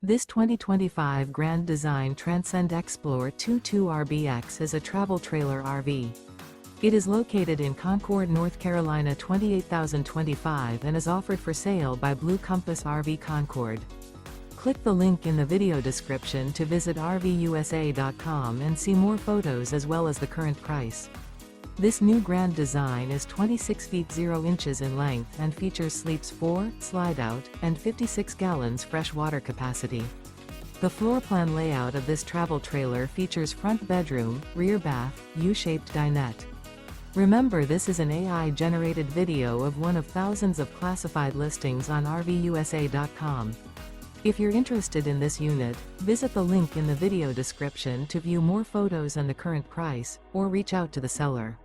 This 2025 Grand Design Transcend Xplor 22RBX is a travel trailer RV. It is located in Concord, North Carolina 28025 and is offered for sale by Blue Compass RV Concord. Click the link in the video description to visit RVUSA.com and see more photos as well as the current price. This new Grand Design is 26 feet 0 inches in length and features sleeps 4, Slideout, and 56 gallons fresh water capacity. The floor plan layout of this travel trailer features front bedroom, rear bath, U-shaped dinette. Remember, this is an AI-generated video of one of thousands of classified listings on RVUSA.com. If you're interested in this unit, visit the link in the video description to view more photos and the current price, or reach out to the seller.